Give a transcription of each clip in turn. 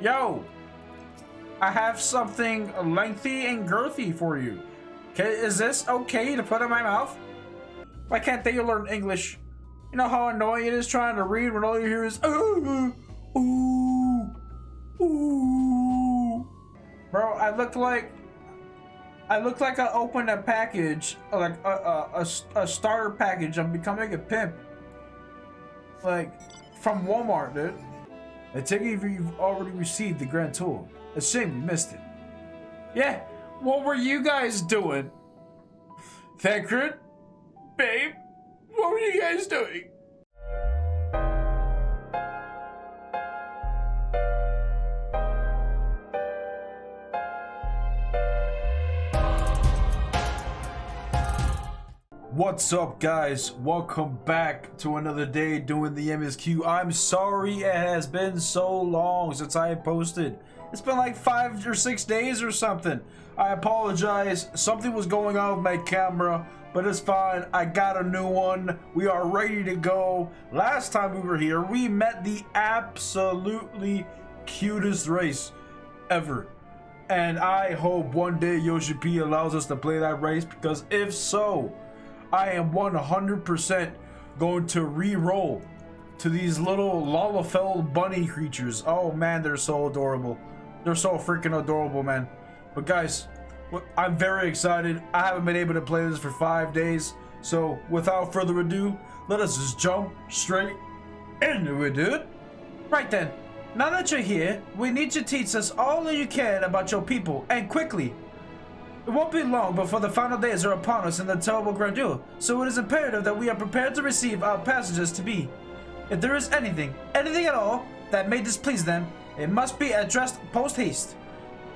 Yo, I have something lengthy and girthy for you. Okay, is this okay to put in my mouth? Why can't they learn English? You know how annoying it is trying to read when all you hear is ooh, ooh, ooh. Bro, I look like I opened a package, like a starter package. I'm becoming a pimp, like from Walmart, dude. I take it if you've already received the grand tour. A shame you missed it. Yeah, what were you guys doing? Thancred? Babe, what were you guys doing? What's up, guys? Welcome back to another day doing the MSQ. I'm sorry it has been so long since I posted. It's been like 5 or 6 days or something. I apologize. Something was going on with my camera, but it's fine. I got a new one. We are ready to go. Last time we were here, we met the absolutely cutest race ever. And I hope one day Yoshi P allows us to play that race, because if so, I am 100% going to re-roll to these little Lalafell bunny creatures. Oh man, they're so adorable. They're so freaking adorable, man. But guys, I'm very excited. I haven't been able to play this for 5 days. So without further ado, let us just jump straight into it, dude. Right then, now that you're here, we need you to teach us all that you can about your people, and quickly. It won't be long before the final days are upon us in the terrible grandeur, so it is imperative that we are prepared to receive our passengers to be. If there is anything at all, that may displease them, it must be addressed post-haste.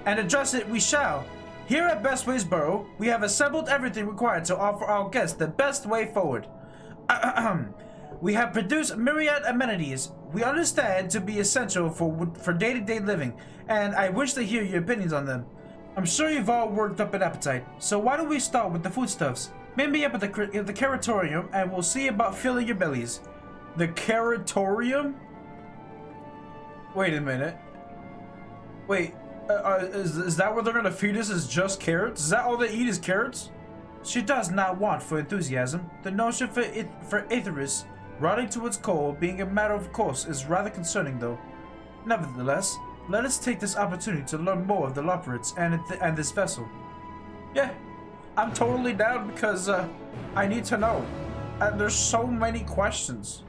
And address it we shall. Here at Bestwaysboro, we have assembled everything required to offer our guests the best way forward. We have produced myriad amenities we understand to be essential for day-to-day living, and I wish to hear your opinions on them. I'm sure you've all worked up an appetite, so why don't we start with the foodstuffs? Meet me up at the curatorium and we'll see about filling your bellies. The curatorium? Wait a minute. Wait, is that what they're gonna feed us, is just carrots? Is that all they eat is carrots? She does not want for enthusiasm. The notion for Aetherus rotting to its core being a matter of course is rather concerning though. Nevertheless, let us take this opportunity to learn more of the Loperids and this vessel. Yeah, I'm totally down because I need to know. There's so many questions.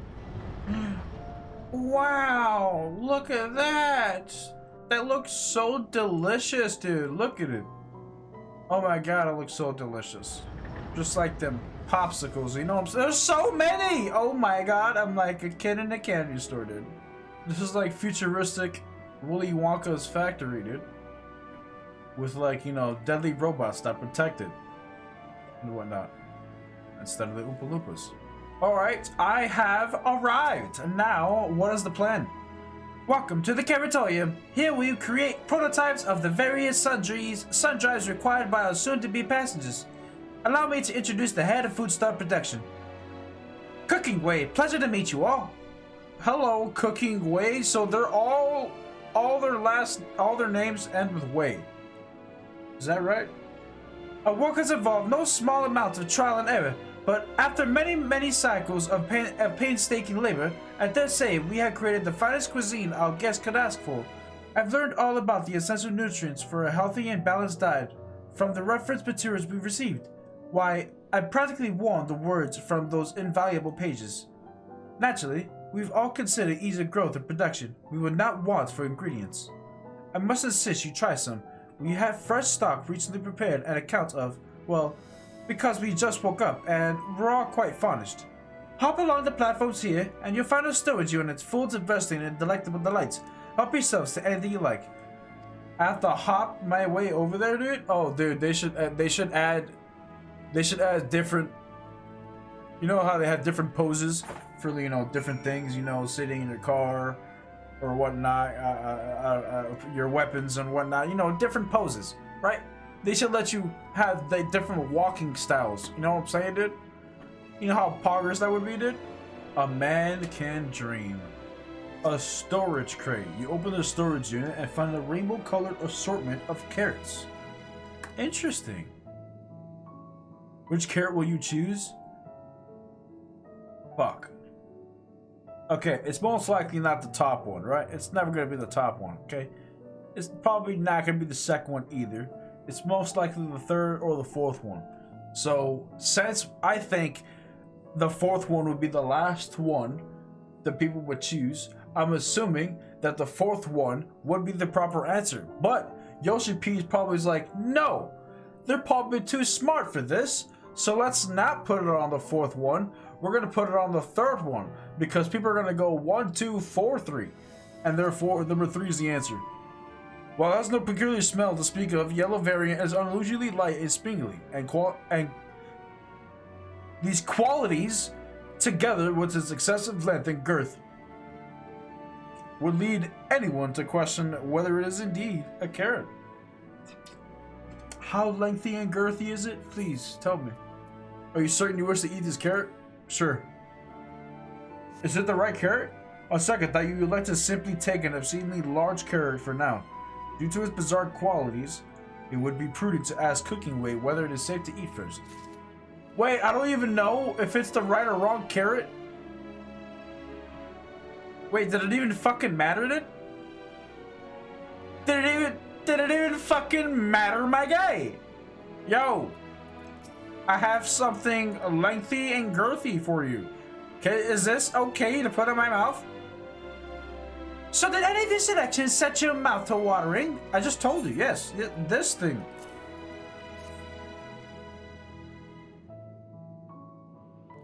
Wow, look at that. That looks so delicious, dude. Look at it. Oh my god, it looks so delicious. Just like them popsicles, you know what I'm saying? There's so many! Oh my god, I'm like a kid in a candy store, dude. This is like futuristic Willy Wonka's factory, dude. With like, you know, deadly robots that protect it and whatnot. Instead of the Oompa Loompas. Alright, I have arrived. Now, what is the plan? Welcome to the curatorium. Here we create prototypes of the various sun drives required by our soon-to-be passengers. Allow me to introduce the head of foodstuff production. Cooking Way, pleasure to meet you all. Hello, Cooking Way. So they're all their names end with Way. Is that right? Our work has involved no small amount of trial and error, but after many cycles of painstaking labor, I dare say we have created the finest cuisine our guests could ask for. I've learned all about the essential nutrients for a healthy and balanced diet from the reference materials we received. Why, I practically won the words from those invaluable pages. Naturally, we've all considered ease of growth and production. We would not want for ingredients. I must insist you try some. We have fresh stock recently prepared an account of, well, because we just woke up and we're all quite famished. Hop along the platforms here and you'll find our storage units full of investing in delectable delights. Help yourselves to anything you like. I have to hop my way over there, dude? Oh, dude, they should add different, you know how they have different poses for, you know, different things, you know, sitting in your car or whatnot, your weapons and whatnot, you know, different poses, right? They should let you have the different walking styles, you know what I'm saying, dude? You know how poggers that would be, dude? A man can dream. A storage crate. You open the storage unit and find a rainbow-colored assortment of carrots. Interesting. Which carrot will you choose? Fuck. Okay, it's most likely not the top one, right? It's never gonna be the top one, okay? It's probably not gonna be the second one either. It's most likely the third or the fourth one. So, since I think the fourth one would be the last one that people would choose, I'm assuming that the fourth one would be the proper answer. But Yoshi P is probably like, no, they're probably too smart for this, so let's not put it on the fourth one. We're gonna put it on the third one because people are gonna go 1, 2, 4, 3, and therefore number 3 is the answer. While it has no peculiar smell to speak of, yellow variant is unusually light and spingly, and these qualities, together with its excessive length and girth, would lead anyone to question whether it is indeed a carrot. How lengthy and girthy is it? Please tell me. Are you certain you wish to eat this carrot? Sure. Is it the right carrot? On second thought, you would like to simply take an obscenely large carrot for now. Due to its bizarre qualities, it would be prudent to ask Cooking Way whether it is safe to eat first. Wait, I don't even know if it's the right or wrong carrot. Wait, did it even fucking matter then? Did it even fucking matter, my guy? Yo, I have something lengthy and girthy for you. Okay, is this okay to put in my mouth? So did any of your selections set your mouth to watering? I just told you, yes, this thing.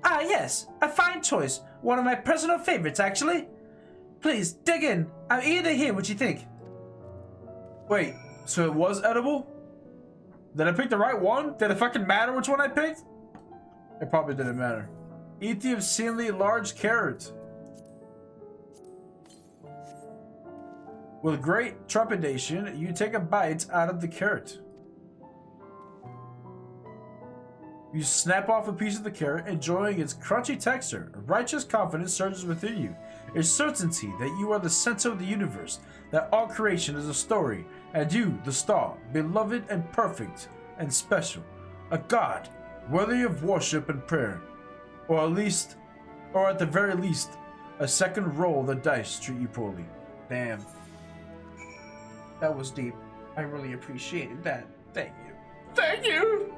Ah, yes, a fine choice. One of my personal favorites, actually. Please, dig in. I'm eager to hear what you think. Wait, so it was edible? Did I pick the right one? Did it fucking matter which one I picked? It probably didn't matter. Eat the obscenely large carrot. With great trepidation, you take a bite out of the carrot. You snap off a piece of the carrot, enjoying its crunchy texture. Righteous confidence surges within you. A certainty that you are the center of the universe, that all creation is a story, and you, the star, beloved and perfect and special. A god, worthy of worship and prayer. Or at the very least, a second roll of the dice treat you poorly. Damn. That was deep. I really appreciated that. Thank you. Thank you!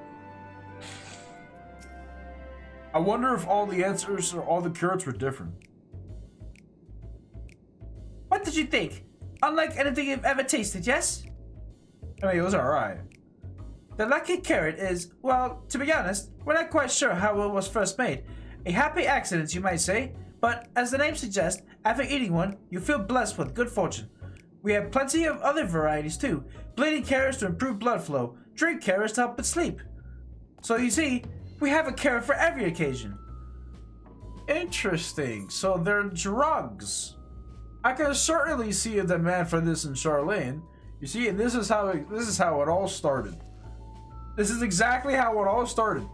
I wonder if all the answers or all the carrots were different. What did you think? Unlike anything you've ever tasted, yes? I mean, it was alright. The lucky carrot is, well, to be honest, we're not quite sure how it was first made. A happy accident, you might say, but as the name suggests, after eating one, you feel blessed with good fortune. We have plenty of other varieties too. Bleeding carrots to improve blood flow, drink carrots to help with sleep. So you see, we have a carrot for every occasion. Interesting. So they're drugs. I can certainly see a demand for this in Charlene. You see, and this is how it all started. This is exactly how it all started.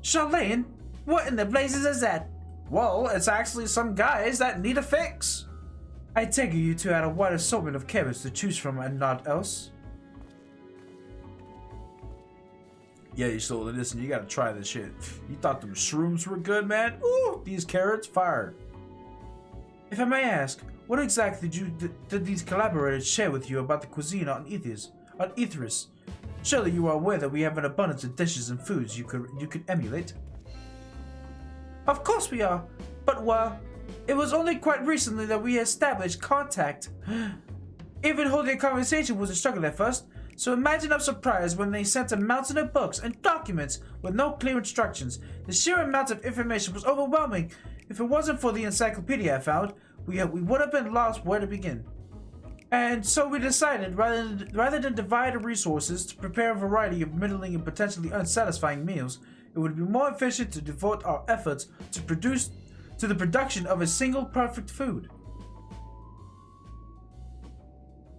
Charlene? What in the blazes is that? Well, it's actually some guys that need a fix. I take you two had a wide assortment of carrots to choose from and not else. Yeah, you stole it. Listen, you gotta try this shit. You thought them shrooms were good, man? Ooh, these carrots fired. If I may ask, what exactly did these collaborators share with you about the cuisine on Ethris? Surely you are aware that we have an abundance of dishes and foods you could emulate. Of course we are, but well, it was only quite recently that we established contact. Even holding a conversation was a struggle at first, so imagine our surprise when they sent a mountain of books and documents with no clear instructions. The sheer amount of information was overwhelming. If it wasn't for the encyclopedia I found, we would have been lost where to begin. And so we decided, rather than divide our resources to prepare a variety of middling and potentially unsatisfying meals, it would be more efficient to devote our efforts to the production of a single perfect food.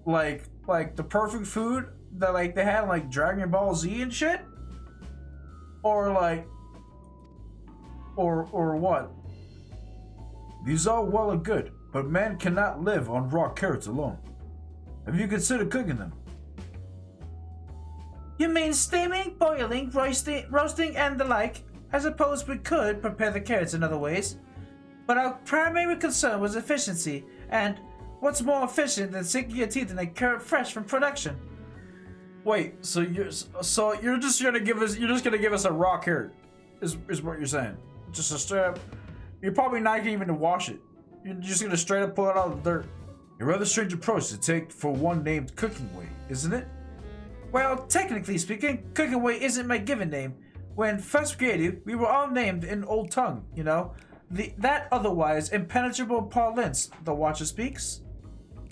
Like the perfect food that like they had in, like Dragon Ball Z and shit? Or what? These are well and good, but man cannot live on raw carrots alone. Have you considered cooking them? You mean steaming, boiling, roasting, and the like? I suppose we could prepare the carrots in other ways. But our primary concern was efficiency, and what's more efficient than sinking your teeth in a carrot fresh from production? Wait, so you're just gonna give us a raw carrot? Is what you're saying? Just a straight up. You're probably not even gonna wash it. You're just gonna straight up pull it out of the dirt. A rather strange approach to take for one named Cooking Way, isn't it? Well, technically speaking, Cooking Way isn't my given name. When first created, we were all named in Old Tongue, you know? That otherwise impenetrable parlance the Watcher speaks.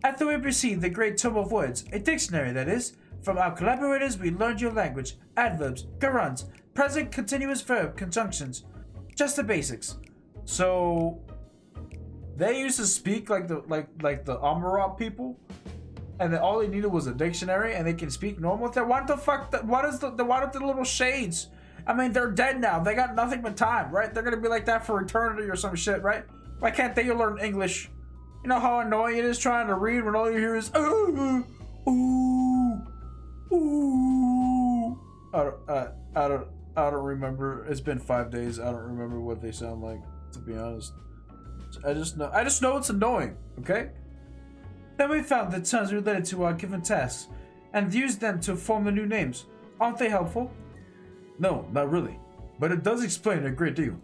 After we received the Great Tome of Words, a dictionary that is, from our collaborators we learned your language, adverbs, gerunds, present continuous verb, conjunctions. Just the basics. So they used to speak like the Amarat people, and then all they needed was a dictionary, and they can speak normal. What the fuck? What are the little shades? I mean, they're dead now. They got nothing but time, right? They're gonna be like that for eternity or some shit, right? Why can't they learn English? You know how annoying it is trying to read when all you hear is ooh, ooh, ooh. I don't remember. It's been 5 days. I don't remember what they sound like, to be honest. I just know it's annoying. Okay. Then we found the terms related to our given tasks, and used them to form the new names. Aren't they helpful? No, not really. But it does explain a great deal.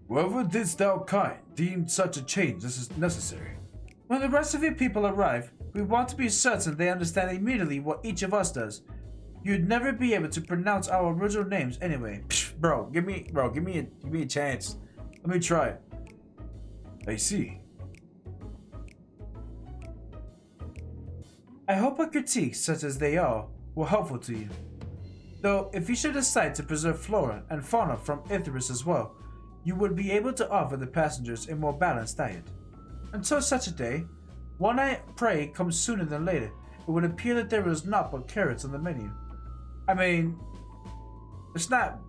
Whoever didst thou kind deemed such a change as necessary. When the rest of your people arrive, we want to be certain they understand immediately what each of us does. You'd never be able to pronounce our original names anyway. Psh, bro, give me a chance. Let me try it. I see. I hope our critiques, such as they are, were helpful to you. Though, if you should decide to preserve flora and fauna from Icarus as well, you would be able to offer the passengers a more balanced diet. Until such a day, one I pray comes sooner than later, it would appear that there is naught but carrots on the menu. I mean, it's not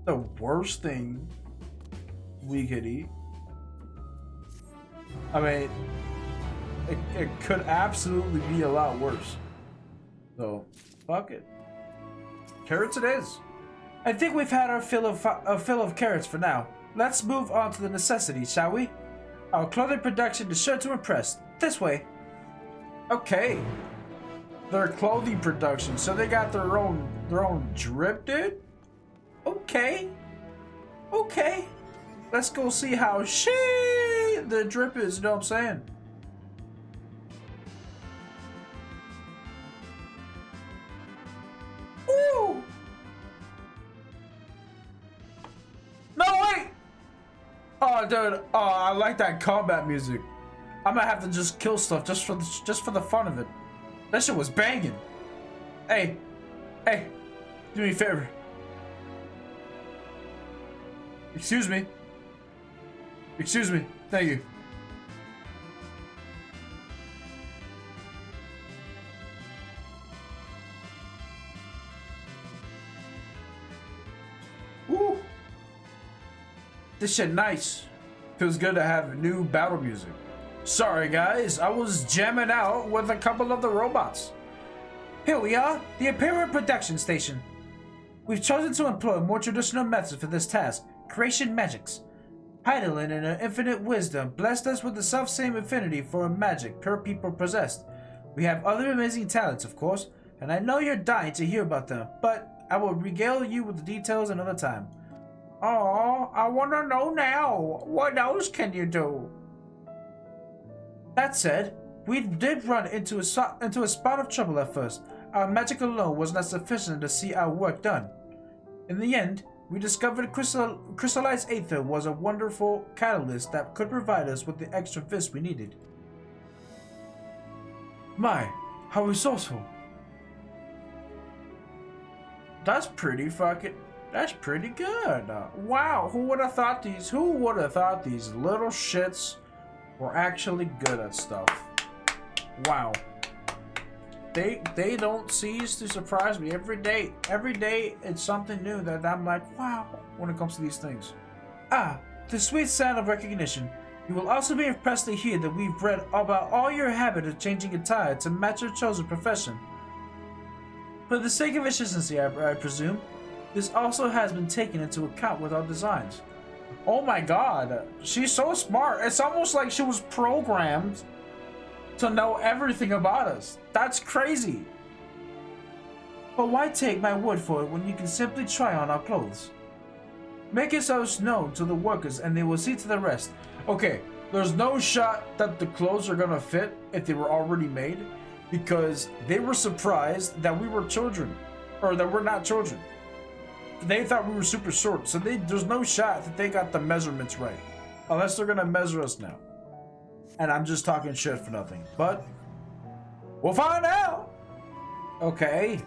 the worst thing we could eat. I mean, it could absolutely be a lot worse. So, fuck it. Carrots it is. I think we've had our fill of carrots for now. Let's move on to the necessities, shall we? Our clothing production is sure to impress. This way. Okay. Their clothing production, so they got their own drip, dude? Okay. Okay. Let's go see how the drip is, you know what I'm saying? Woo! No, wait! Oh, dude. Oh, I like that combat music. I might have to just kill stuff just for the fun of it. That shit was banging. Hey, do me a favor. Excuse me. Thank you. Woo. This shit nice. Feels good to have new battle music. Sorry guys, I was jamming out with a couple of the robots. Here we are, the Imperial Production Station. We've chosen to employ more traditional methods for this task, creation magics. Heidelin in her infinite wisdom blessed us with the self-same affinity for magic her people possessed. We have other amazing talents, of course, and I know you're dying to hear about them, but I will regale you with the details another time. Oh, I want to know now. What else can you do? That said, we did run into a spot of trouble at first. Our magic alone was not sufficient to see our work done. In the end, we discovered crystallized aether was a wonderful catalyst that could provide us with the extra vis we needed. My, how resourceful. That's pretty good. Wow, who would have thought these little shits were actually good at stuff? Wow. They don't cease to surprise me every day. Every day it's something new that I'm like, wow, when it comes to these things. Ah, the sweet sound of recognition. You will also be impressed to hear that we've read about all your habit of changing attire to match your chosen profession. For the sake of efficiency, I presume, this also has been taken into account with our designs. Oh my god, she's so smart. It's almost like she was programmed to know everything about us. That's crazy. But why take my word for it when you can simply try on our clothes? Make yourselves known to the workers and they will see to the rest. Okay, there's no shot that the clothes are gonna fit if they were already made, because they were surprised that we were children, or that we're not children. They thought we were super short, so there's no shot that they got the measurements right. Unless they're gonna measure us now. And I'm just talking shit for nothing. But we'll find out. Okay.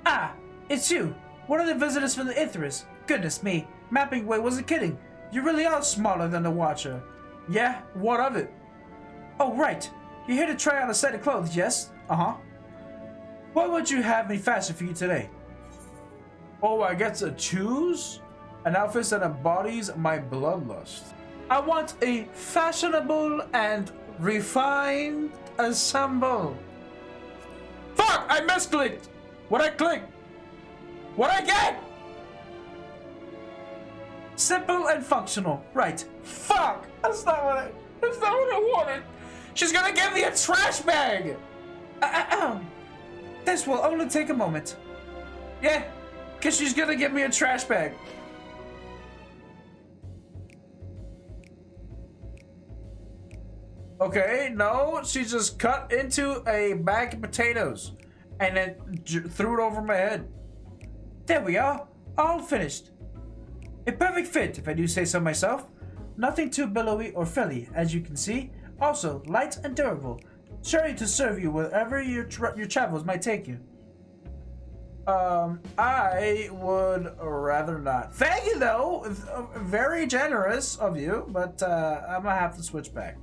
Ah, it's you. One of the visitors from the Ithris. Goodness me, Mapping Way wasn't kidding. You really are smaller than the Watcher. Yeah, what of it? Oh, right. You're here to try on a set of clothes, yes? Uh-huh. What would you have me fashion for you today? Oh, I get to choose an outfit that embodies my bloodlust. I want a fashionable and refined ensemble. Fuck! I misclicked! What'd I click? What'd I get? Simple and functional. Right. Fuck! That's not what I wanted. She's gonna give me a trash bag! This will only take a moment. Yeah, because she's gonna give me a trash bag. Okay, no, she just cut into a bag of potatoes and then threw it over my head. There we are, all finished. A perfect fit, if I do say so myself. Nothing too billowy or frilly, as you can see. Also, light and durable, sure to serve you wherever your travels might take you. I would rather not. Thank you, though. Very generous of you, but I'm gonna have to switch back.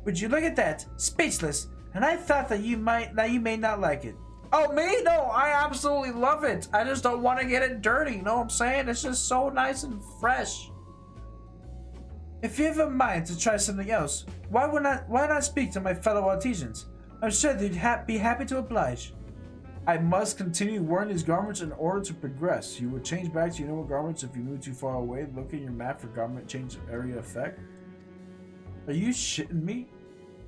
Would you look at that? Speechless. And I thought that you may not like it. Oh, me? No, I absolutely love it. I just don't want to get it dirty. You know what I'm saying? It's just so nice and fresh. If you have a mind to try something else, why not speak to my fellow artisans? I'm sure they'd be happy to oblige. I must continue wearing these garments in order to progress. You will change back to your normal garments if you move too far away. Look at your map for garment change area effect. Are you shitting me?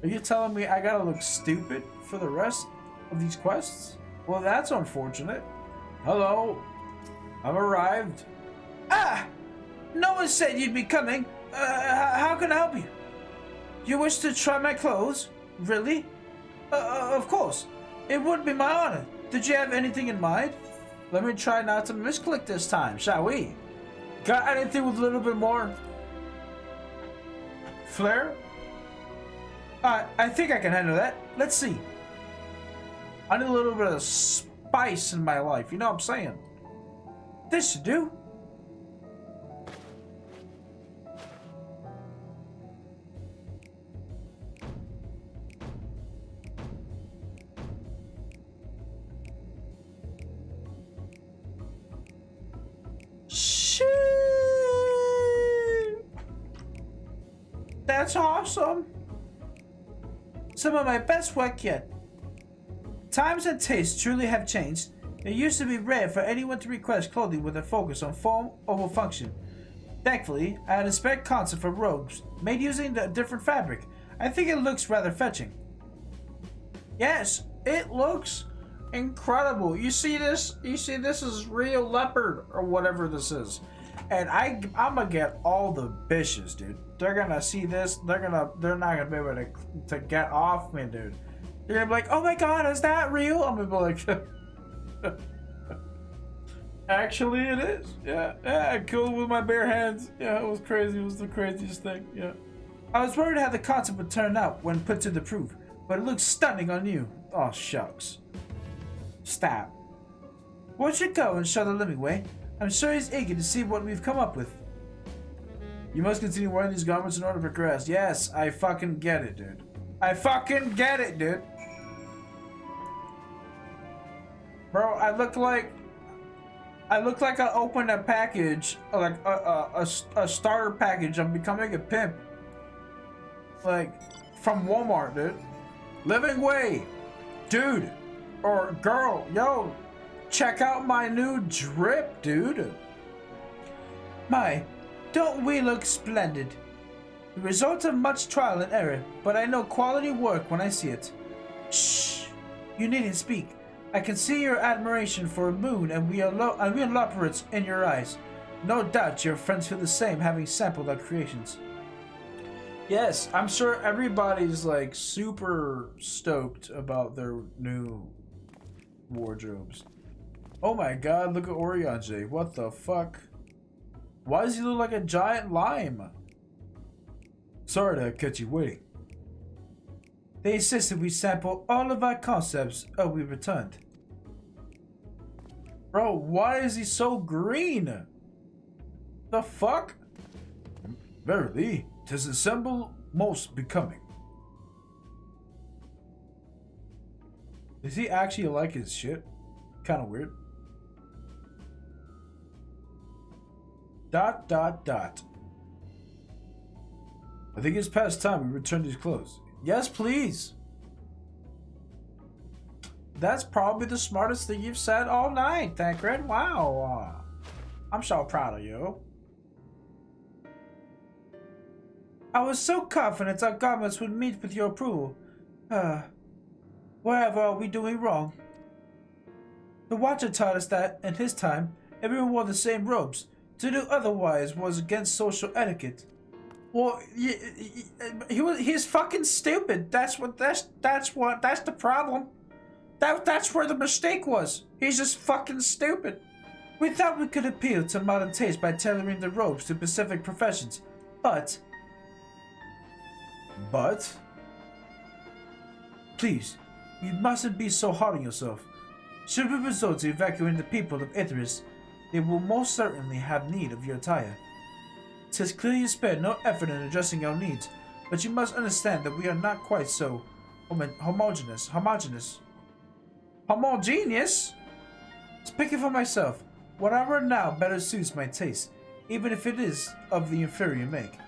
Are you telling me I gotta look stupid for the rest of these quests? Well, that's unfortunate. Hello. I've arrived. Ah! No one said you'd be coming. How can I help you? You wish to try my clothes? Really? Of course. It would be my honor. Did you have anything in mind? Let me try not to misclick this time, shall we? Got anything with a little bit more flair? I think I can handle that. Let's see. I need a little bit of spice in my life, you know what I'm saying? This should do. That's awesome. Some of my best work yet. Times and tastes truly have changed. It used to be rare for anyone to request clothing with a focus on form over function. Thankfully, I had a spec concept for robes, made using a different fabric. I think it looks rather fetching. Yes, it looks incredible. You see this? You see this is real leopard or whatever this is. And I'm gonna get all the bitches, dude. They're gonna see this. They're not gonna be able to get off me, dude. They're gonna be like, "Oh my god, is that real?" I'm gonna be like, "Actually, it is. Yeah, I killed it with my bare hands. Yeah, it was crazy. It was the craziest thing. Yeah." I was worried how the concept would turn out when put to the proof, but it looks stunning on you. Oh shucks. Stop. Won't you go and show the living way? I'm sure he's eager to see what we've come up with. You must continue wearing these garments in order to progress. Yes, I fucking get it, dude. I fucking get it, dude. Bro, I look like I look like I opened a package, like a starter package. I'm becoming a pimp. Like, from Walmart, dude. Living way. Dude. Or girl. Yo. Check out my new drip, dude. My, don't we look splendid? The result of much trial and error, but I know quality work when I see it. Shh. You needn't speak. I can see your admiration for Moon and we Leopards in your eyes. No doubt your friends feel the same having sampled our creations. Yes, I'm sure everybody's like super stoked about their new wardrobes. Oh my god, look at Oriange. What the fuck? Why does he look like a giant lime? Sorry to catch you waiting. They insisted we sample all of our concepts or we returned. Bro, why is he so green? The fuck? Verily, 'tis a symbol most becoming. Does he actually like his shit? Kind of weird. ... I think it's past time we return these clothes. Yes, please. That's probably the smartest thing you've said all night, Tancred. Wow. I'm so proud of you. I was so confident our garments would meet with your approval. Wherever are we doing wrong? The Watcher taught us that, in his time, everyone wore the same robes. To do otherwise was against social etiquette. Well, he's fucking stupid. That's the problem. That's where the mistake was. He's just fucking stupid. We thought we could appeal to modern taste by tailoring the robes to specific professions, but... Please, you mustn't be so hard on yourself. Should we resort to evacuating the people of Ithris, they will most certainly have need of your attire. 'Tis clear you spared no effort in addressing our needs, but you must understand that we are not quite so homogeneous? Speaking for myself, what I wear now better suits my taste, even if it is of the inferior make.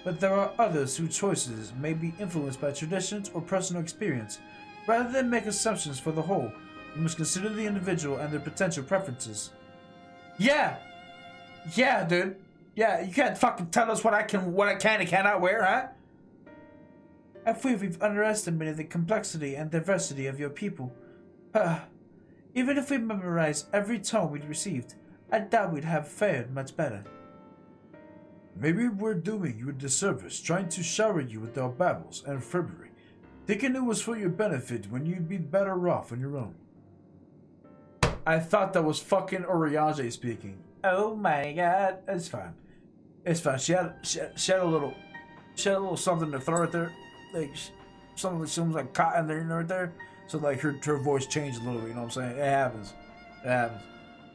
But there are others whose choices may be influenced by traditions or personal experience. Rather than make assumptions for the whole, we must consider the individual and their potential preferences. Yeah, dude. Yeah, you can't fucking tell us what I can and cannot wear, huh? I fear we've underestimated the complexity and diversity of your people. Even if we memorized every tone we'd received, I doubt we'd have fared much better. Maybe we're doing you a disservice trying to shower you with our babbles and frippery, thinking it was for your benefit when you'd be better off on your own. I thought that was fucking Oriange speaking. Oh my god. It's fine. It's fine. She had a little something to throw right there. Like, something that seems like cotton there, right there. So, like, her voice changed a little bit, you know what I'm saying? It happens.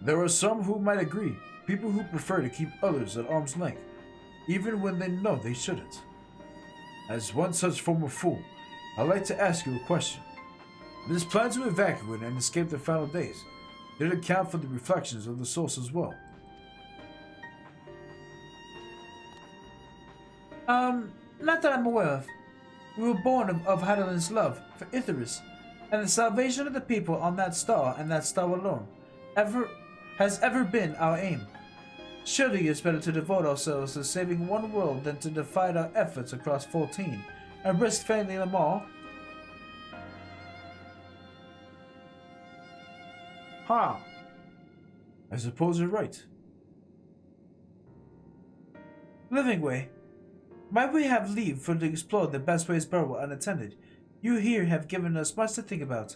There are some who might agree. People who prefer to keep others at arm's length, even when they know they shouldn't. As one such former fool, I'd like to ask you a question. This plan to evacuate and escape the final days, did it account for the reflections of the source as well? Not that I'm aware of. We were born of Hydaelyn's love for Ithris, and the salvation of the people on that star and that star alone has ever been our aim. Surely it's better to devote ourselves to saving one world than to divide our efforts across 14 and risk failing them all. Huh. I suppose you're right. Living way. Might we have leave for to explore the best ways Burrow unattended? You here have given us much to think about.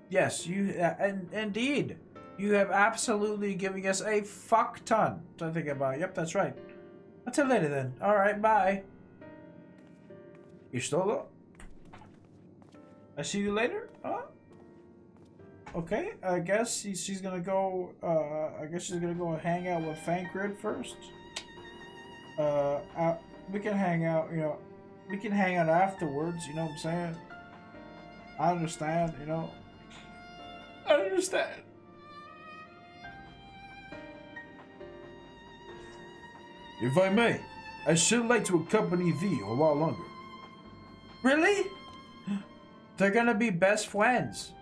Yes, indeed. You have absolutely given us a fuck ton to think about. Yep, that's right. Until later then. Alright, bye. You stole it? I see you later? Huh? Okay, I guess she's gonna go, hang out with Tancred first. We can hang out, we can hang out afterwards, you know what I'm saying? I understand, I understand. If I may, I should like to accompany thee a while longer. Really? They're gonna be best friends.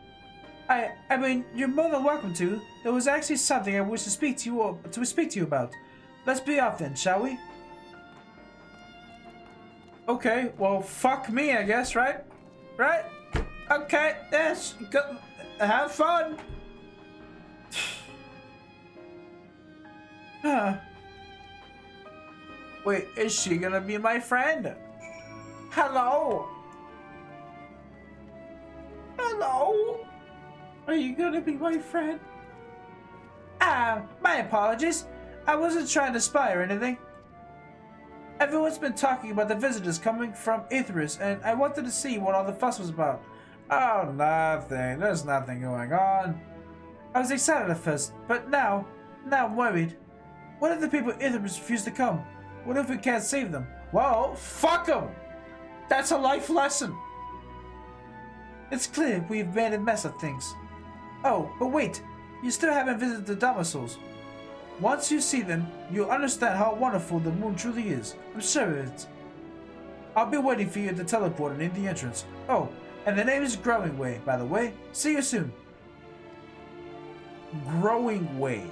I mean, you're more than welcome to. There was actually something I wish to speak to you about. Let's be off then, shall we? Okay, well, fuck me, I guess, right? Right? Okay, yes, go, have fun. Huh. Wait, is she gonna be my friend? Hello? Hello? Are you gonna be my friend? My apologies. I wasn't trying to spy or anything. Everyone's been talking about the visitors coming from Aetheris, and I wanted to see what all the fuss was about. Oh, nothing. There's nothing going on. I was excited at first, but now I'm worried. What if the people of Aetheris refuse to come? What if we can't save them? Well, fuck them! That's a life lesson. It's clear we've made a mess of things. Oh, but wait, you still haven't visited the domiciles. Once you see them, you'll understand how wonderful the moon truly is. I'm sure of it. I'll be waiting for you at the teleport and in the entrance. Oh, and the name is Growing Way, by the way. See you soon. Growing Way.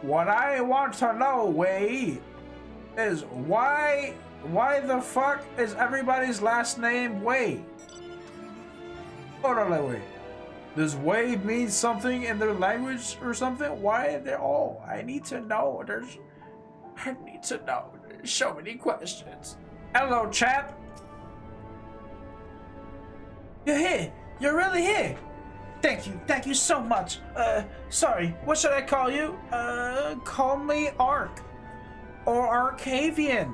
What I want to know, Way, is why the fuck is everybody's last name Way? Hold on, wait. Does Way mean something in their language or something? Why are they all? I need to know. I need to know. There's so many questions. Hello, chap. You're here. You're really here. Thank you so much. Sorry, what should I call you? Call me Ark. Or Arkaviun.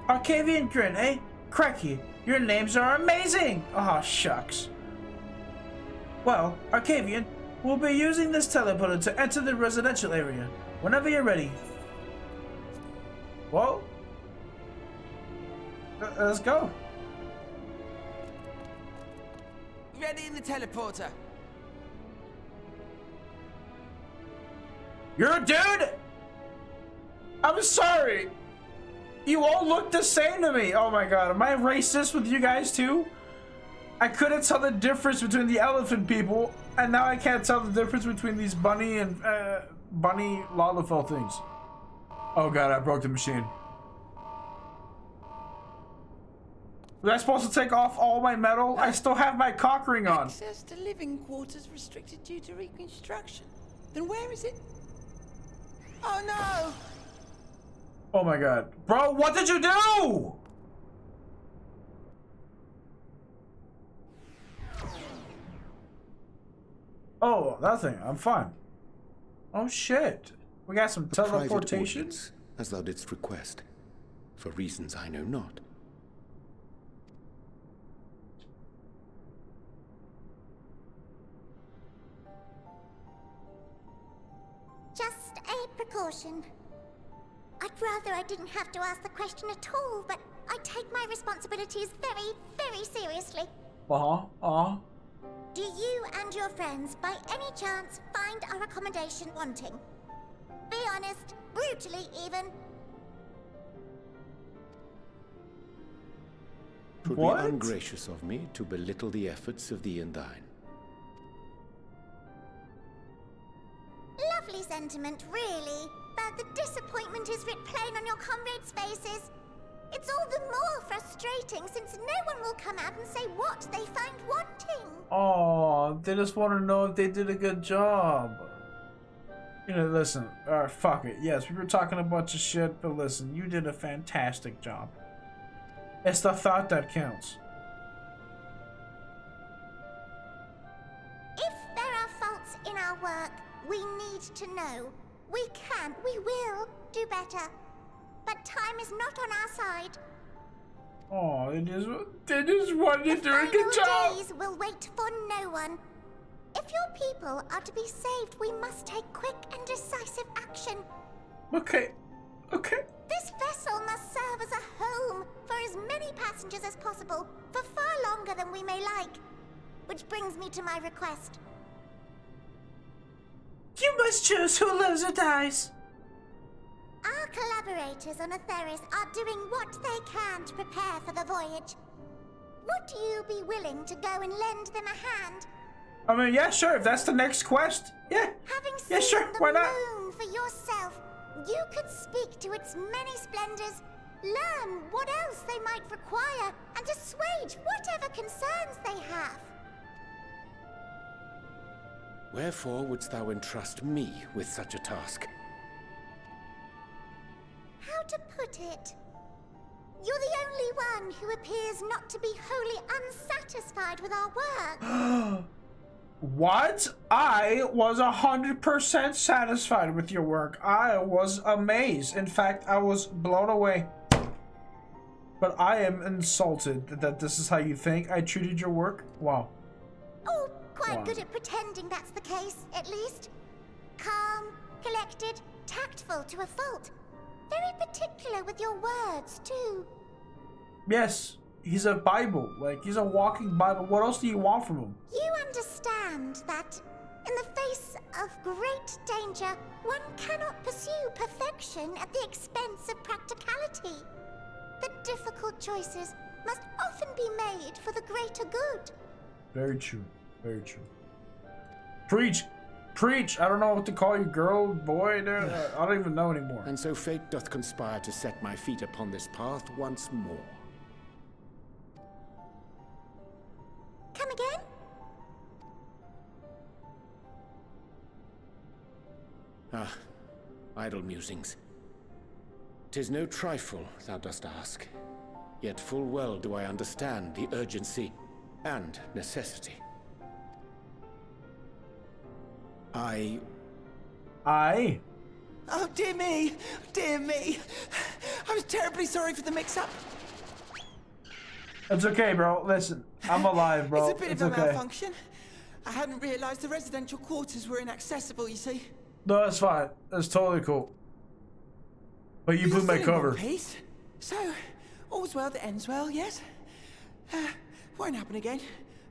Arkaviun Grin, eh? Cracky, your names are amazing! Oh, shucks. Well, Arkaviun, we'll be using this teleporter to enter the residential area. Whenever you're ready. Well, let's go. Ready in the teleporter. You're a dude? I'm sorry. You all look the same to me. Oh my god, am I racist with you guys too? I couldn't tell the difference between the elephant people, and now I can't tell the difference between these bunny and bunny Lalafell things. Oh god, I broke the machine. Was I supposed to take off all my metal? I still have my cock ring on. Access to living quarters restricted due to reconstruction. Then where is it? Oh no! Oh my god. Bro, what did you do? Oh, nothing. I'm fine. Oh shit. We got some teleportation. As thou didst request, for reasons I know not. Just a precaution. I'd rather I didn't have to ask the question at all, but I take my responsibilities very, very seriously. Do you and your friends, by any chance, find our accommodation wanting? Be honest, brutally even. Twould be ungracious of me to belittle the efforts of thee and thine. Lovely sentiment, really. But the disappointment is writ plain on your comrades' faces. It's all the more frustrating since no one will come out and say what they find wanting. Oh, they just want to know if they did a good job. You know, listen, fuck it. Yes, we were talking a bunch of shit, but listen, you did a fantastic job. It's the thought that counts. If there are faults in our work, we need to know. We will do better. But time is not on our side. Oh, they just want you to do a good job. The final days will wait for no one. If your people are to be saved, we must take quick and decisive action. Okay. This vessel must serve as a home for as many passengers as possible, for far longer than we may like. Which brings me to my request. You must choose who lives or dies. Our collaborators on Atheris are doing what they can to prepare for the voyage. Would you be willing to go and lend them a hand? I mean, yeah, sure. If that's the next quest, yeah. Having Yeah, seen sure. the Why not? moon for yourself, you could speak to its many splendors, learn what else they might require, and assuage whatever concerns they have. Wherefore wouldst thou entrust me with such a task? How to put it? You're the only one who appears not to be wholly unsatisfied with our work. What? I was 100% satisfied with your work. I was amazed. In fact, I was blown away. But I am insulted that this is how you think I treated your work. Wow. Oh, quite Wow. good at pretending that's the case, at least. Calm, collected, tactful to a fault. Very particular with your words, too. Yes, he's a Bible. Like, he's a walking Bible. What else do you want from him? You understand that, in the face of great danger, one cannot pursue perfection at the expense of practicality. The difficult choices must often be made for the greater good. Very true. Very true. Preach! Preach! I don't know what to call you, girl, boy, dude. I don't even know anymore. And so fate doth conspire to set my feet upon this path once more. Come again? Ah, idle musings. 'Tis no trifle thou dost ask, yet full well do I understand the urgency and necessity. I Oh, dear me! Dear me! I was terribly sorry for the mix-up. It's okay, bro. Listen, I'm alive, bro. It's a bit of a okay. malfunction. I hadn't realised the residential quarters were inaccessible, you see. No, that's fine. That's totally cool. But you You're blew my still in cover. one piece. So, all's well that ends well, yes? Won't happen again.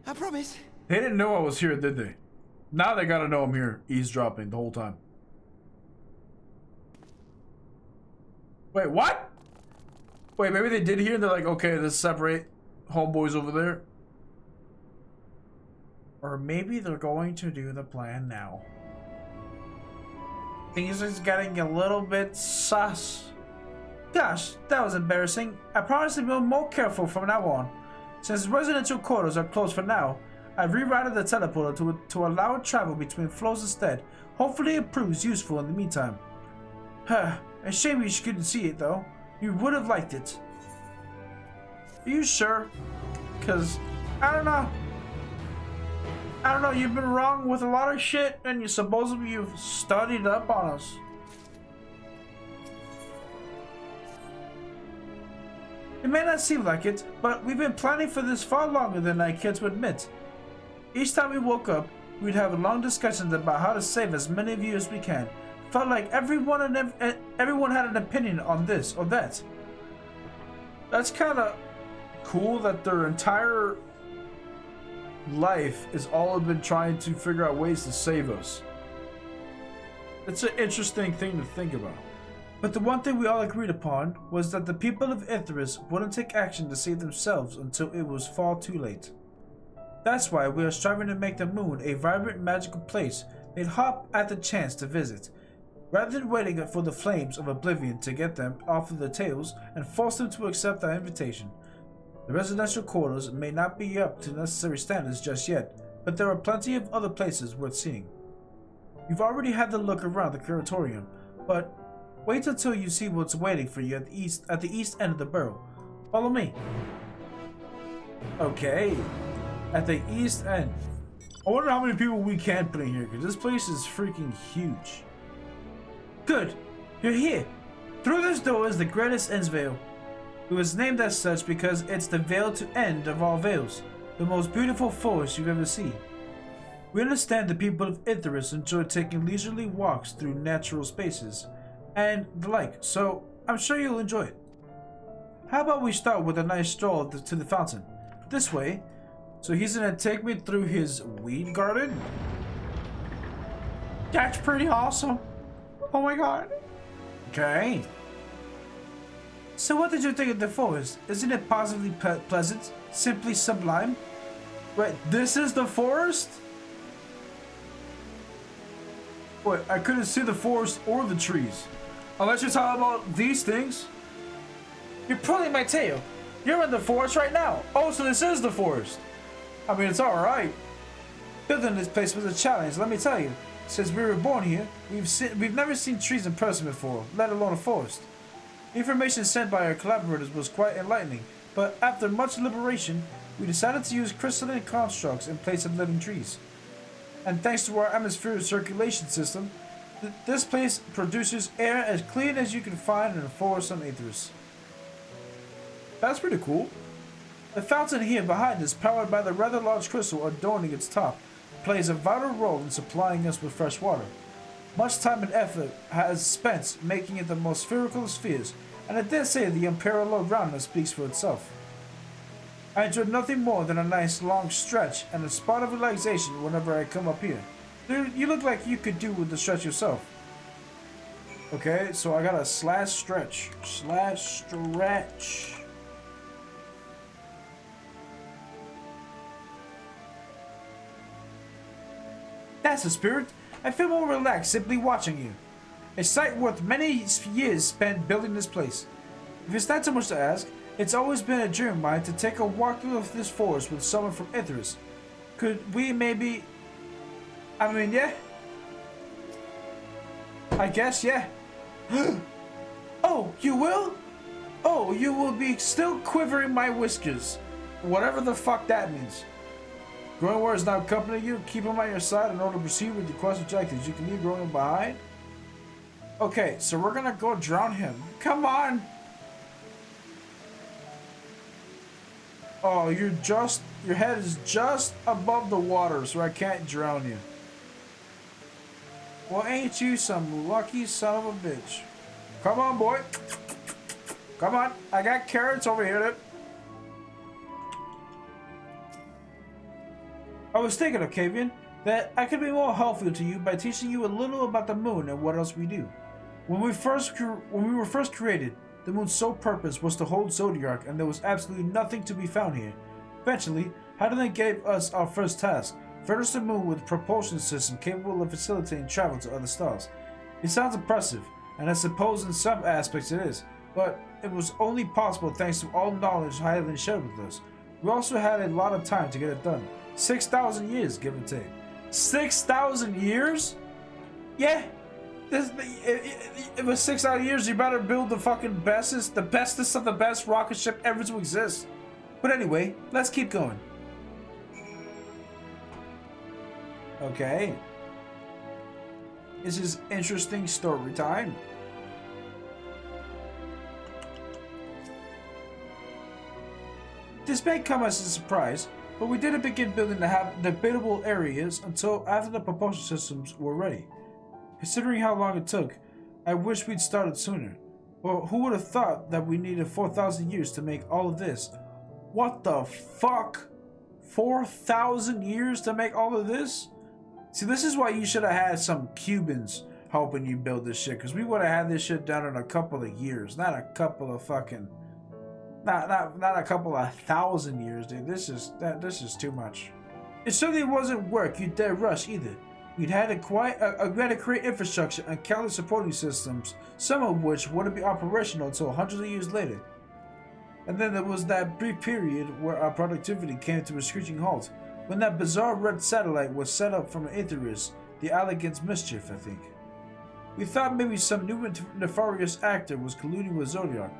I promise. They didn't know I was here, did they? Now they gotta know I'm here, eavesdropping the whole time. Wait, what? Wait, maybe they did hear and they're like, okay, let's separate homeboys over there. Or maybe they're going to do the plan now. Things is getting a little bit sus. Gosh, that was embarrassing. I promise to be more careful from now on. Since residential quarters are closed for now, I've rerouted the teleporter to allow travel between floors instead. Hopefully it proves useful in the meantime. Huh, a shame you couldn't see it though. You would have liked it. Are you sure? Cause, I don't know. You've been wrong with a lot of shit and you supposedly you've studied up on us. It may not seem like it, but we've been planning for this far longer than I care to admit. Each time we woke up, we'd have long discussions about how to save as many of you as we can. Felt like everyone had an opinion on this or that. That's kind of cool that their entire life is all have been trying to figure out ways to save us. It's an interesting thing to think about. But the one thing we all agreed upon was that the people of Icarus wouldn't take action to save themselves until it was far too late. That's why we are striving to make the moon a vibrant, magical place they'd hop at the chance to visit, rather than waiting for the flames of oblivion to get them off of their tails and force them to accept our invitation. The residential quarters may not be up to necessary standards just yet, but there are plenty of other places worth seeing. You've already had the look around the curatorium, but wait until you see what's waiting for you at the east end of the borough. Follow me. Okay, at the east end. I wonder how many people we can put in here, because this place is freaking huge. Good, you're here. Through this door is the greatest Endvale. It was named as such because it's the veil to end of all veils, the most beautiful forest you've ever seen. We understand the people of Icarus enjoy taking leisurely walks through natural spaces and the like, so I'm sure you'll enjoy it. How about we start with a nice stroll to the fountain? This way. So he's gonna take me through his weed garden? That's pretty awesome. Oh my god. Okay. So what did you think of the forest? Isn't it positively pleasant? Simply sublime? Wait, this is the forest? Wait, I couldn't see the forest or the trees. Unless you're talking about these things. You're pulling my tail. You're in the forest right now. Oh, so this is the forest. I mean, it's alright. Building this place was a challenge, let me tell you. Since we were born here, we've never seen trees in person before, let alone a forest. The information sent by our collaborators was quite enlightening, but after much deliberation, we decided to use crystalline constructs in place of living trees. And thanks to our atmospheric circulation system, this place produces air as clean as you can find in a forest on Aethers. That's pretty cool. The fountain here behind us, powered by the rather large crystal adorning its top, plays a vital role in supplying us with fresh water. Much time and effort has spent making it the most spherical of spheres, and I dare say the unparalleled roundness speaks for itself. I enjoy nothing more than a nice long stretch and a spot of relaxation whenever I come up here. Dude, you look like you could do with the stretch yourself. Okay, so I got a slash stretch. Slash stretch. That's the spirit. I feel more relaxed simply watching you. A sight worth many years spent building this place. If it's not too much to ask, it's always been a dream of mine to take a walk through this forest with someone from Aethers. Could we maybe... I mean, yeah. I guess, yeah. Oh, you will? Oh, you will be still quivering my whiskers. Whatever the fuck that means. Growing is now accompanying you. Keep him at your side in order to proceed with your quest objectives. You can leave Growing behind. Okay, so we're gonna go drown him. Come on! Oh, your head is just above the water, so I can't drown you. Well, ain't you some lucky son of a bitch? Come on, boy. Come on. I got carrots over here. Dude. I was thinking, Arkaviun, that I could be more helpful to you by teaching you a little about the moon and what else we do. When we were first created, the moon's sole purpose was to hold Zodiac, and there was absolutely nothing to be found here. Eventually, Hadalin gave us our first task: furnish the moon with a propulsion system capable of facilitating travel to other stars. It sounds impressive, and I suppose in some aspects it is, but it was only possible thanks to all knowledge Hadalin shared with us. We also had a lot of time to get it done. 6,000 years, give or take. 6,000 years? Yeah. If it was 6,000 years, you better build the fucking bestest of the best rocket ship ever to exist. But anyway, let's keep going. Okay. This is interesting story time. This may come as a surprise, but we didn't begin building the habitable areas until after the propulsion systems were ready. Considering how long it took, I wish we'd started sooner. Well, who would have thought that we needed 4,000 years to make all of this? What the fuck? 4,000 years to make all of this? See, this is why you should have had some Cubans helping you build this shit, because we would have had this shit done in a couple of years, not a couple of fucking... Not a couple of thousand years, dude. This is too much. It certainly wasn't work you dare rush either. We had to create infrastructure and countless supporting systems, some of which wouldn't be operational until hundreds of years later. And then there was that brief period where our productivity came to a screeching halt, when that bizarre red satellite was set up from Aethers, the Allegan's mischief, I think. We thought maybe some new nefarious actor was colluding with Zodiac.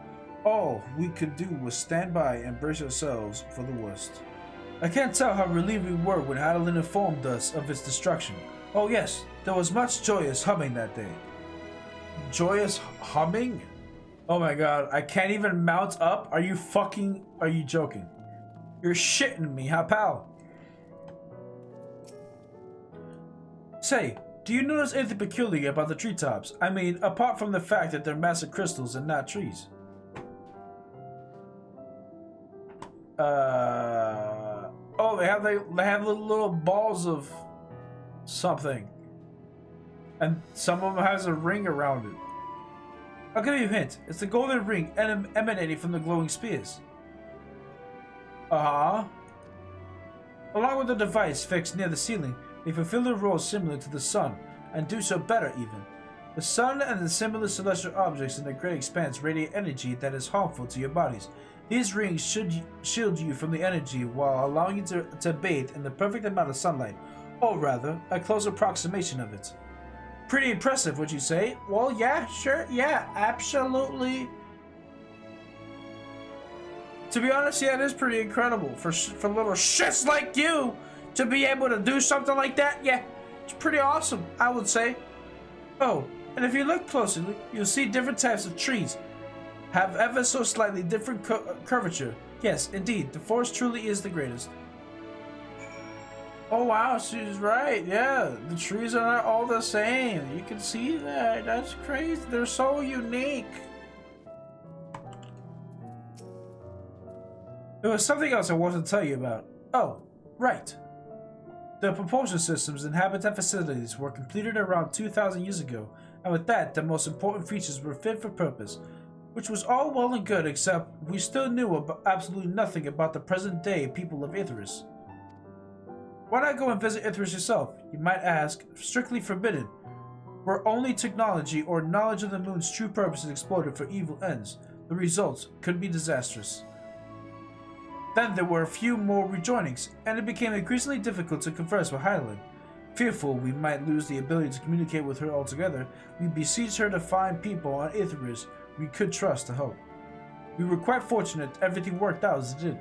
All we could do was stand by and brace ourselves for the worst. I can't tell how relieved we were when Hadalin informed us of its destruction. Oh yes, there was much joyous humming that day. Joyous humming? Oh my god, I can't even mount up? Are you joking? You're shitting me, huh, pal? Say, do you notice anything peculiar about the treetops? I mean, apart from the fact that they're massive crystals and not trees. Oh, they have little balls of something, and some of them has a ring around it. I'll give you a hint. It's the golden ring emanating from the glowing spears. Uh-huh. Along with the device fixed near the ceiling, they fulfill a role similar to the sun, and do so better even. The sun and the similar celestial objects in the great expanse radiate energy that is harmful to your bodies. These rings should shield you from the energy while allowing you to bathe in the perfect amount of sunlight, or rather, a close approximation of it. Pretty impressive, would you say? Well, yeah, sure, yeah, absolutely. To be honest, yeah, it is pretty incredible for little shits like you to be able to do something like that. Yeah, it's pretty awesome, I would say. Oh, and if you look closely, you'll see different types of trees have ever so slightly different curvature. Yes, indeed, the forest truly is the greatest. Oh wow, she's right. Yeah, the trees are not all the same. You can see that. That's crazy. They're so unique. There was something else I wanted to tell you about. Oh, right. The propulsion systems and habitat facilities were completed around 2,000 years ago, and with that, the most important features were fit for purpose, which was all well and good, except we still knew absolutely nothing about the present-day people of Ithris. Why not go and visit Ithris yourself? You might ask. Strictly forbidden. Were only technology or knowledge of the moon's true purposes exploited for evil ends, the results could be disastrous. Then there were a few more rejoinings, and it became increasingly difficult to converse with Hydaelyn. Fearful we might lose the ability to communicate with her altogether, we beseeched her to find people on Ithris we could trust to help. We were quite fortunate everything worked out as it did.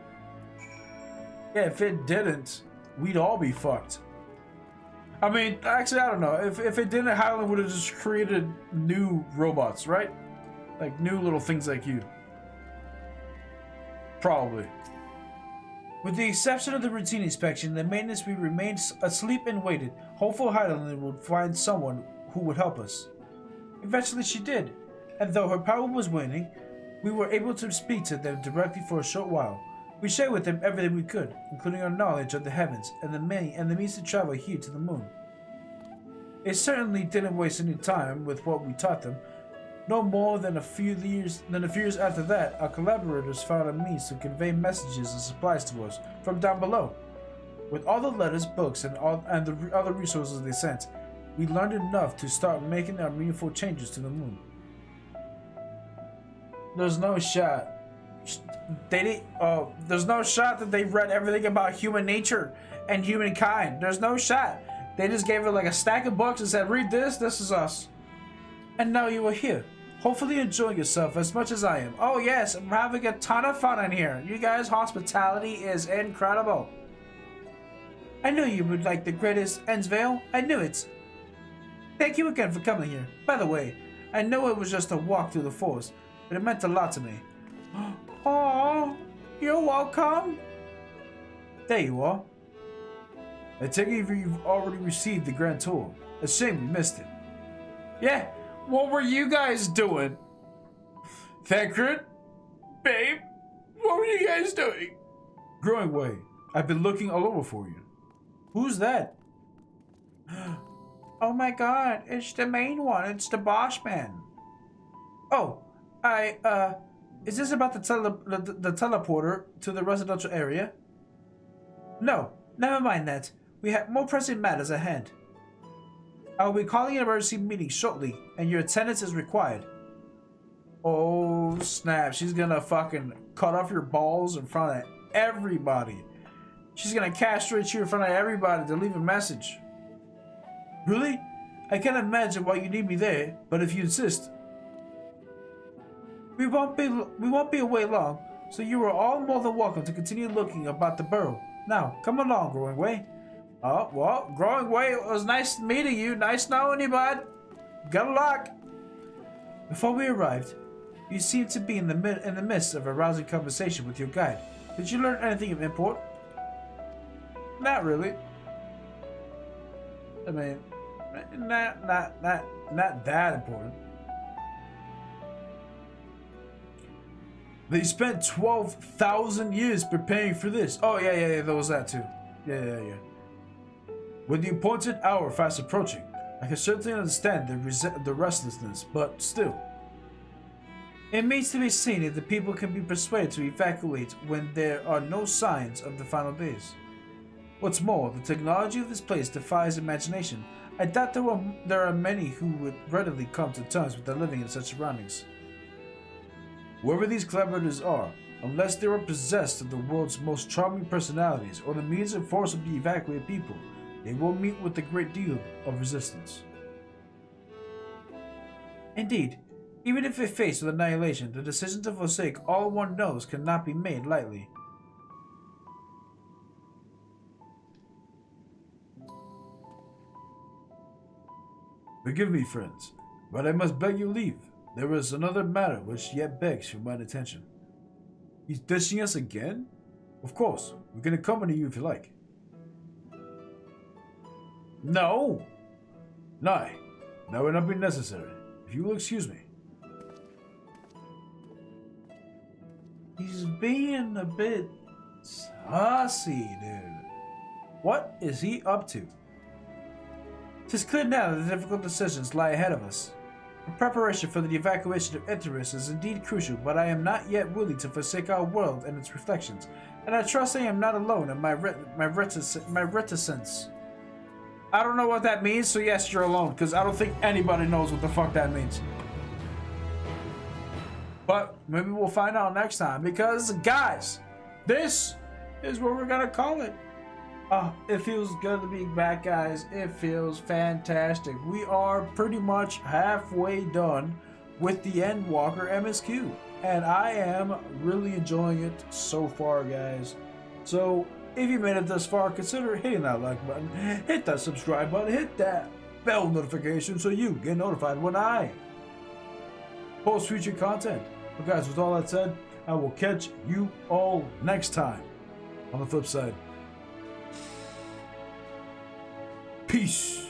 Yeah, if it didn't, we'd all be fucked. I mean, actually, I don't know. If it didn't, Hydaelyn would have just created new robots, right? Like new little things like you. Probably. With the exception of the routine inspection, the maintenance, we remained asleep and waited, hopeful Hydaelyn would find someone who would help us. Eventually she did, and though her power was waning, we were able to speak to them directly for a short while. We shared with them everything we could, including our knowledge of the heavens and the means to travel here to the moon. They certainly didn't waste any time with what we taught them. No more than a few years after that, our collaborators found a means to convey messages and supplies to us from down below. With all the letters, books, and the other resources they sent, we learned enough to start making our meaningful changes to the moon. There's no shot. There's no shot that they read everything about human nature and humankind. There's no shot. They just gave her like a stack of books and said, read this, this is us. And now you are here, hopefully enjoying yourself as much as I am. Oh yes, I'm having a ton of fun in here. You guys' hospitality is incredible. I knew you would like the greatest Endwalker. I knew it. Thank you again for coming here. By the way, I know it was just a walk through the forest, but it meant a lot to me. Oh, you're welcome. There you are. I take it you've already received the grand tour. A shame we missed it. Yeah, what were you guys doing? Thancred? Babe, what were you guys doing? Growing way. I've been looking all over for you. Who's that? Oh my god, it's the main one. It's the boss man. Oh, is this about the teleporter to the residential area? No, never mind that. We have more pressing matters at hand. I will be calling an emergency meeting shortly, and your attendance is required. Oh snap, she's gonna fucking cut off your balls in front of everybody. She's gonna castrate you in front of everybody to leave a message. Really? I can't imagine why you need me there, but if you insist. We won't be away long, so you are all more than welcome to continue looking about the burrow. Now, come along, Growing Way. Oh, well, Growing Way, it was nice meeting you. Nice knowing you, bud. Good luck. Before we arrived, you seemed to be in the midst of a rousing conversation with your guide. Did you learn anything of import? Not really. I mean, not that important. They spent 12,000 years preparing for this. Oh, yeah, there was that too. Yeah. With the appointed hour fast approaching, I can certainly understand the restlessness, but still. It remains to be seen if the people can be persuaded to evacuate when there are no signs of the final days. What's more, the technology of this place defies imagination. I doubt there are many who would readily come to terms with living in such surroundings. Whoever these collaborators are, unless they are possessed of the world's most charming personalities or the means of forcibly evacuate people, they will meet with a great deal of resistance. Indeed, even if faced with annihilation, the decision to forsake all one knows cannot be made lightly. Forgive me, friends, but I must beg your leave. There is another matter which yet begs for my attention. He's ditching us again? Of course, we can accompany you if you like. No! Nay, that would not be necessary, if you will excuse me. He's being a bit saucy, dude. What is he up to? Tis clear now that the difficult decisions lie ahead of us. The preparation for the evacuation of Enterus is indeed crucial, but I am not yet willing to forsake our world and its reflections, and I trust I am not alone in my reticence. I don't know what that means, so yes, you're alone, because I don't think anybody knows what the fuck that means. But maybe we'll find out next time, because guys, this is what we're gonna call it. It feels good to be back, guys. It feels fantastic. We are pretty much halfway done with the Endwalker MSQ, and I am really enjoying it so far, guys. So if you made it this far, consider hitting that like button, hit that subscribe button, hit that bell notification so you get notified when I post future content. But guys, with all that said, I will catch you all next time on the flip side. Peace.